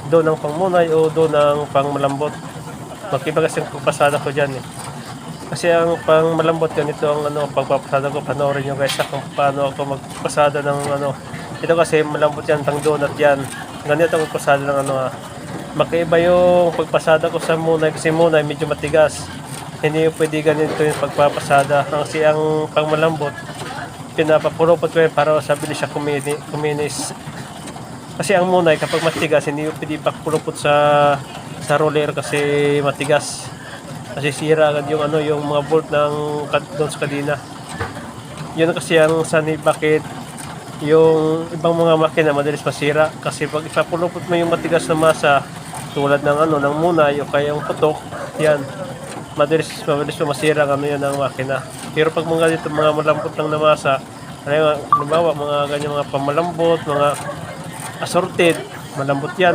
doon ng pangmunay o doon ng pangmalambot. Magkaiba kasi ang pagpasada ko dyan eh. Kasi ang pangmalambot ganito ang pagpapasada ko. Panoorin nyo guys kung paano ako magpasada ng ito kasi malambot yan, tang donut yan. Ganito ang pagpasada ng Magkaiba yung pagpasada ko sa munay kasi munay medyo matigas. Hindi yung pwede ganito yung pagpapasada. Kasi ang pangmalambot, pinapapulupot ko yun para sa bilis siya kuminis. Kasi ang munay kapag matigas, hindi yung pwede papulupot sa roller kasi matigas. Kasi sira agad yung yung mga bolt ng doon sa kadena. Yun kasi ang sanay bakit yung ibang mga makina madalas masira kasi pag ipapulupot mo yung matigas na masa tulad ng ng munay o kaya yung putok, yan madalas masira yan ng makina. Pero pag mga dito mga malambot lang na masa, halimbawa mga ganyan mga pamalambot, mga assorted, malambot yan.